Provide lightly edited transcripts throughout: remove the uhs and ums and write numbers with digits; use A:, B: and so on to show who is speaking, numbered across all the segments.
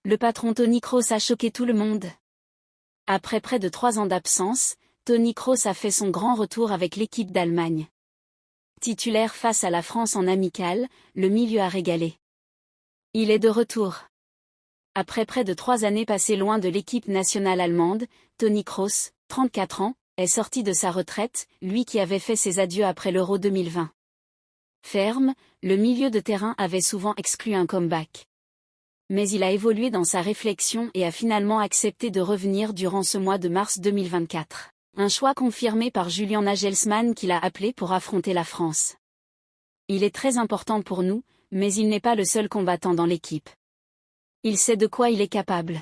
A: Le patron Toni Kroos a choqué tout le monde. Après près de 3 ans d'absence, Toni Kroos a fait son grand retour avec l'équipe d'Allemagne. Titulaire face à la France en amical, le milieu a régalé. Il est de retour. Après près de 3 années passées loin de l'équipe nationale allemande, Toni Kroos, 34 ans, est sorti de sa retraite, lui qui avait fait ses adieux après l'Euro 2020. Ferme, le milieu de terrain avait souvent exclu un comeback. Mais il a évolué dans sa réflexion et a finalement accepté de revenir durant ce mois de mars 2024. Un choix confirmé par Julian Nagelsmann qui l'a appelé pour affronter la France. Il est très important pour nous, mais il n'est pas le seul combattant dans l'équipe. Il sait de quoi il est capable.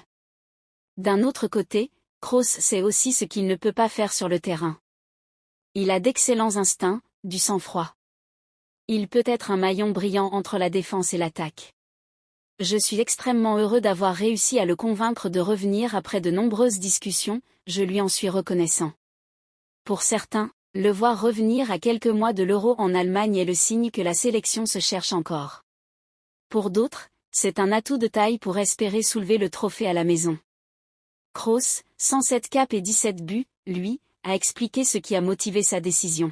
A: D'un autre côté, Kroos sait aussi ce qu'il ne peut pas faire sur le terrain. Il a d'excellents instincts, du sang-froid. Il peut être un maillon brillant entre la défense et l'attaque. Je suis extrêmement heureux d'avoir réussi à le convaincre de revenir après de nombreuses discussions, je lui en suis reconnaissant. Pour certains, le voir revenir à quelques mois de l'Euro en Allemagne est le signe que la sélection se cherche encore. Pour d'autres, c'est un atout de taille pour espérer soulever le trophée à la maison. Kroos, 107 capes et 17 buts, lui, a expliqué ce qui a motivé sa décision.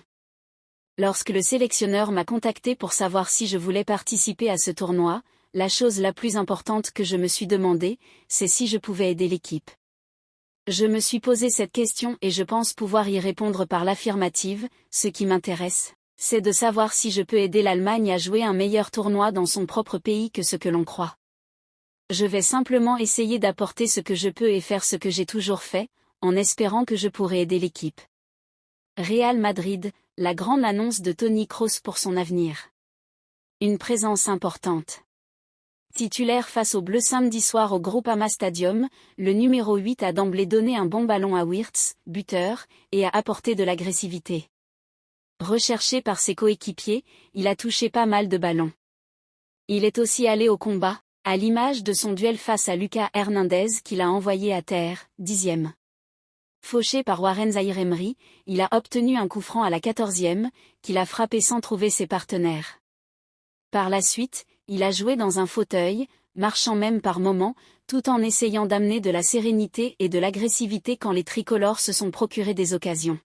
A: Lorsque le sélectionneur m'a contacté pour savoir si je voulais participer à ce tournoi, la chose la plus importante que je me suis demandé, c'est si je pouvais aider l'équipe. Je me suis posé cette question et je pense pouvoir y répondre par l'affirmative. Ce qui m'intéresse, c'est de savoir si je peux aider l'Allemagne à jouer un meilleur tournoi dans son propre pays que ce que l'on croit. Je vais simplement essayer d'apporter ce que je peux et faire ce que j'ai toujours fait, en espérant que je pourrai aider l'équipe. Real Madrid, la grande annonce de Toni Kroos pour son avenir. Une présence importante. Titulaire face aux Bleus samedi soir au Groupama Stadium, le numéro 8 a d'emblée donné un bon ballon à Wirtz, buteur, et a apporté de l'agressivité. Recherché par ses coéquipiers, il a touché pas mal de ballons. Il est aussi allé au combat, à l'image de son duel face à Lucas Hernandez qu'il a envoyé à terre, 10e. Fauché par Warren Zaïre-Emery, il a obtenu un coup franc à la 14e, qu'il a frappé sans trouver ses partenaires. Par la suite, il a joué dans un fauteuil, marchant même par moments, tout en essayant d'amener de la sérénité et de l'agressivité quand les tricolores se sont procurés des occasions.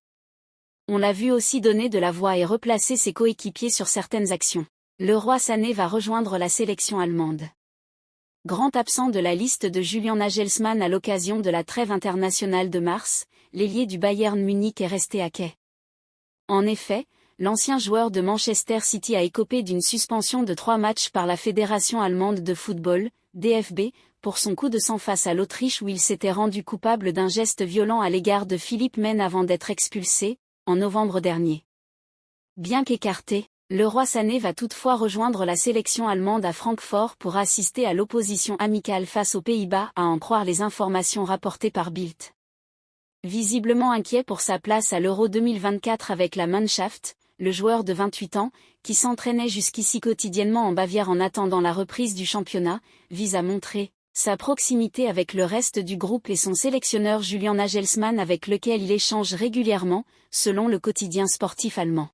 A: On l'a vu aussi donner de la voix et replacer ses coéquipiers sur certaines actions. Le roi Sané va rejoindre la sélection allemande. Grand absent de la liste de Julian Nagelsmann à l'occasion de la trêve internationale de mars, l'ailier du Bayern Munich est resté à quai. En effet, l'ancien joueur de Manchester City a écopé d'une suspension de 3 matchs par la Fédération allemande de football, DFB, pour son coup de sang face à l'Autriche où il s'était rendu coupable d'un geste violent à l'égard de Philipp Maine avant d'être expulsé, en novembre dernier. Bien qu'écarté, le roi Sané va toutefois rejoindre la sélection allemande à Francfort pour assister à l'opposition amicale face aux Pays-Bas à en croire les informations rapportées par Bild. Visiblement inquiet pour sa place à l'Euro 2024 avec la Mannschaft, le joueur de 28 ans, qui s'entraînait jusqu'ici quotidiennement en Bavière en attendant la reprise du championnat, vise à montrer sa proximité avec le reste du groupe et son sélectionneur Julian Nagelsmann avec lequel il échange régulièrement, selon le quotidien sportif allemand.